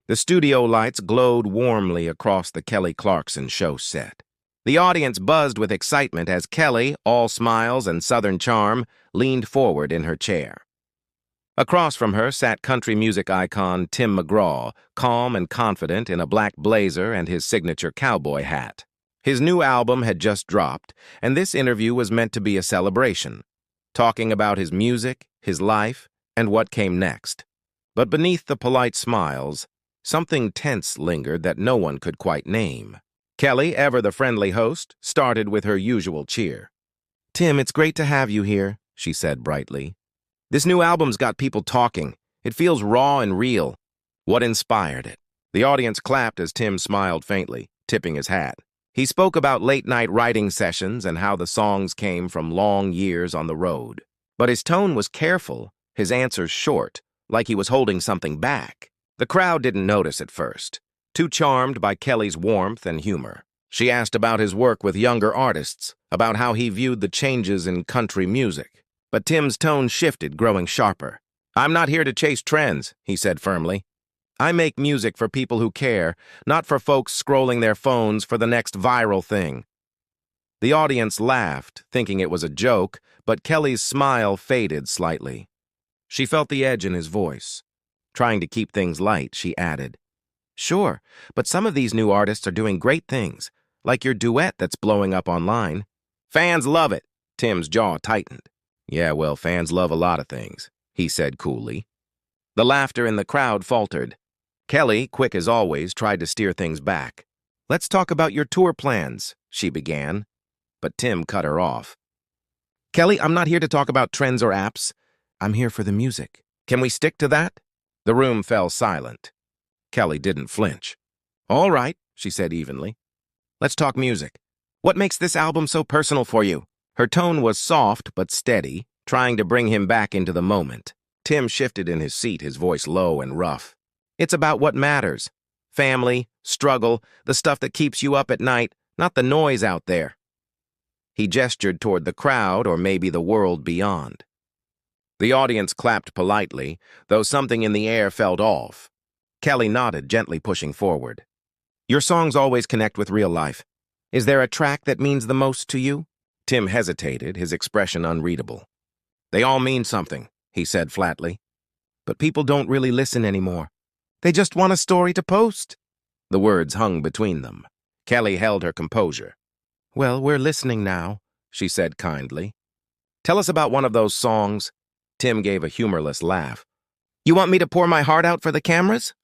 The studio lights glowed warmly across the Kelly Clarkson show set. The audience buzzed with excitement as Kelly, all smiles and southern charm, leaned forward in her chair. Across from her sat country music icon Tim McGraw, calm and confident in a black blazer and his signature cowboy hat. His new album had just dropped, and this interview was meant to be a celebration, talking about his music, his life, and what came next. But beneath the polite smiles, something tense lingered that no one could quite name. Kelly, ever the friendly host, started with her usual cheer. "Tim, it's great to have you here," she said brightly. "This new album's got people talking. It feels raw and real." What inspired it? The audience clapped as Tim smiled faintly, tipping his hat. He spoke about late-night writing sessions and how the songs came from long years on the road. But his tone was careful, his answers short, like he was holding something back. The crowd didn't notice at first, too charmed by Kelly's warmth and humor. She asked about his work with younger artists, about how he viewed the changes in country music. But Tim's tone shifted, growing sharper. "I'm not here to chase trends," he said firmly. "I make music for people who care, not for folks scrolling their phones for the next viral thing." The audience laughed, thinking it was a joke, but Kelly's smile faded slightly. She felt the edge in his voice. Trying to keep things light, she added, "Sure, but some of these new artists are doing great things, like your duet that's blowing up online." "Fans love it." Tim's jaw tightened. "Yeah, well, fans love a lot of things," he said coolly. The laughter in the crowd faltered. Kelly, quick as always, tried to steer things back. "Let's talk about your tour plans," she began, but Tim cut her off. "Kelly, I'm not here to talk about trends or apps. I'm here for the music. Can we stick to that?" The room fell silent. Kelly didn't flinch. "All right," she said evenly. "Let's talk music. What makes this album so personal for you?" Her tone was soft but steady, trying to bring him back into the moment. Tim shifted in his seat, his voice low and rough. "It's about what matters. Family, struggle, the stuff that keeps you up at night, not the noise out there." He gestured toward the crowd or maybe the world beyond. The audience clapped politely, though something in the air felt off. Kelly nodded, gently pushing forward. "Your songs always connect with real life. Is there a track that means the most to you?" Tim hesitated, his expression unreadable. "They all mean something," he said flatly. "But people don't really listen anymore. They just want a story to post." The words hung between them. Kelly held her composure. "Well, we're listening now," she said kindly. "Tell us about one of those songs." Tim gave a humorless laugh. "You want me to pour my heart out for the cameras?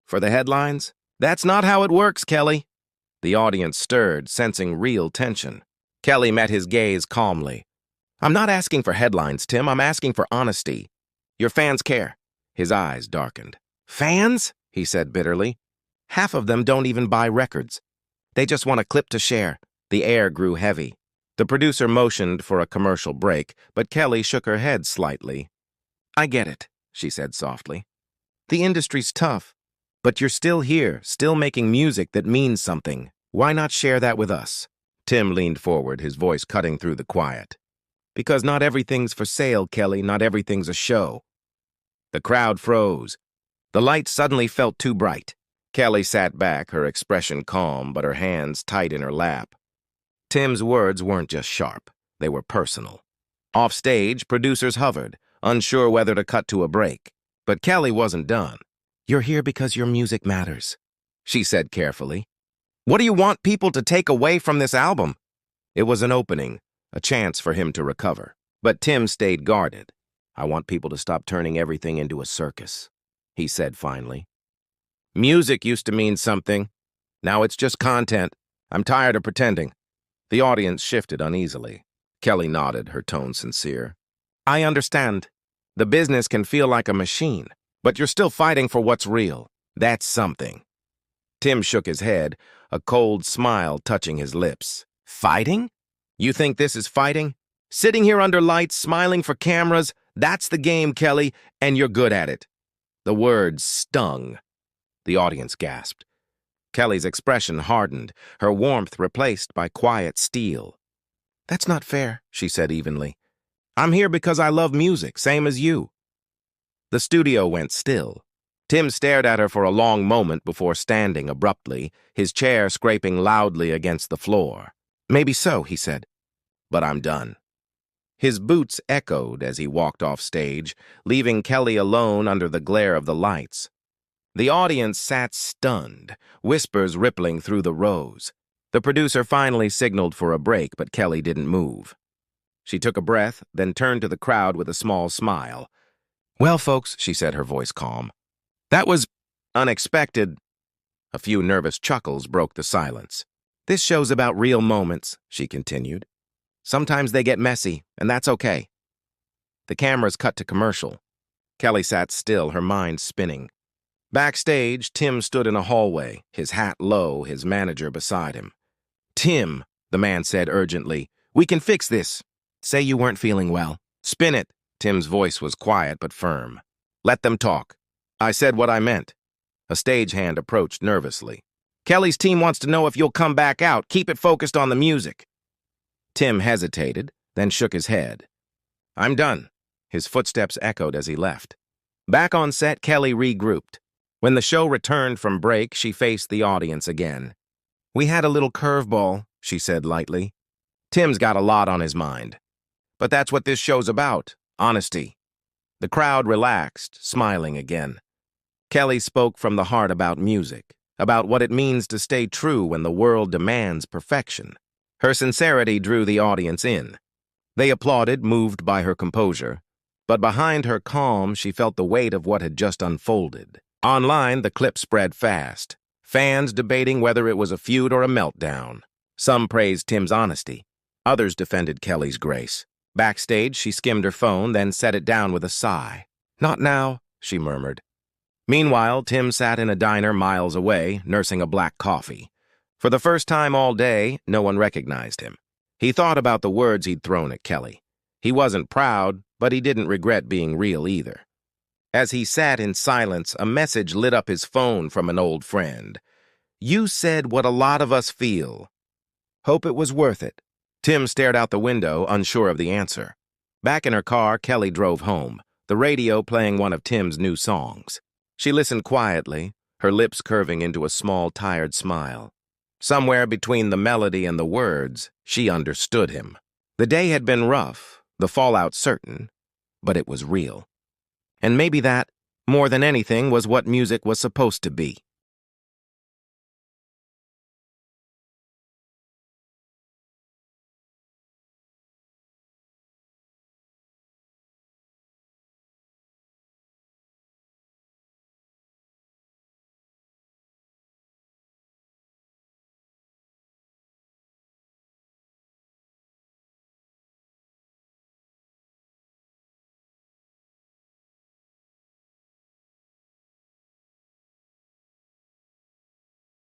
For the headlines? That's not how it works, Kelly." The audience stirred, sensing real tension. Kelly met his gaze calmly. "I'm not asking for headlines, Tim. I'm asking for honesty. Your fans care." His eyes darkened. "Fans?" he said bitterly. "Half of them don't even buy records. They just want a clip to share." The air grew heavy. The producer motioned for a commercial break, but Kelly shook her head slightly. "I get it," she said softly. "The industry's tough, but you're still here, still making music that means something. Why not share that with us?" Tim leaned forward, his voice cutting through the quiet. "Because not everything's for sale, Kelly, not everything's a show." The crowd froze. The light suddenly felt too bright. Kelly sat back, her expression calm, but her hands tight in her lap. Tim's words weren't just sharp, they were personal. Offstage, producers hovered, unsure whether to cut to a break. But Kelly wasn't done. "You're here because your music matters," she said carefully. "What do you want people to take away from this album?" It was an opening, a chance for him to recover. But Tim stayed guarded. "I want people to stop turning everything into a circus," he said finally. "Music used to mean something. Now it's just content. I'm tired of pretending." The audience shifted uneasily. Kelly nodded, her tone sincere. "I understand. The business can feel like a machine, but you're still fighting for what's real. That's something." Tim shook his head, a cold smile touching his lips. "Fighting? You think this is fighting? Sitting here under lights, smiling for cameras, that's the game, Kelly, and you're good at it." The words stung. The audience gasped. Kelly's expression hardened, her warmth replaced by quiet steel. "That's not fair," she said evenly. "I'm here because I love music, same as you." The studio went still. Tim stared at her for a long moment before standing abruptly, his chair scraping loudly against the floor. "Maybe so," he said, "but I'm done." His boots echoed as he walked off stage, leaving Kelly alone under the glare of the lights. The audience sat stunned, whispers rippling through the rows. The producer finally signaled for a break, but Kelly didn't move. She took a breath, then turned to the crowd with a small smile. "Well, folks," she said, her voice calm, "that was unexpected." A few nervous chuckles broke the silence. "This show's about real moments," she continued. "Sometimes they get messy, and that's okay." The cameras cut to commercial. Kelly sat still, her mind spinning. Backstage, Tim stood in a hallway, his hat low, his manager beside him. "Tim," the man said urgently, "we can fix this. Say you weren't feeling well. Spin it." Tim's voice was quiet but firm. "Let them talk. I said what I meant." A stagehand approached nervously. "Kelly's team wants to know if you'll come back out. Keep it focused on the music." Tim hesitated, then shook his head. "I'm done." His footsteps echoed as he left. Back on set, Kelly regrouped. When the show returned from break, she faced the audience again. "We had a little curveball," she said lightly. "Tim's got a lot on his mind. But that's what this show's about, honesty." The crowd relaxed, smiling again. Kelly spoke from the heart about music, about what it means to stay true when the world demands perfection. Her sincerity drew the audience in. They applauded, moved by her composure. But behind her calm, she felt the weight of what had just unfolded. Online, the clip spread fast, fans debating whether it was a feud or a meltdown. Some praised Tim's honesty. Others defended Kelly's grace. Backstage, she skimmed her phone, then set it down with a sigh. "Not now," she murmured. Meanwhile, Tim sat in a diner miles away, nursing a black coffee. For the first time all day, no one recognized him. He thought about the words he'd thrown at Kelly. He wasn't proud, but he didn't regret being real either. As he sat in silence, a message lit up his phone from an old friend. "You said what a lot of us feel. Hope it was worth it." Tim stared out the window, unsure of the answer. Back in her car, Kelly drove home, the radio playing one of Tim's new songs. She listened quietly, her lips curving into a small, tired smile. Somewhere between the melody and the words, she understood him. The day had been rough, the fallout certain, but it was real. And maybe that, more than anything, was what music was supposed to be.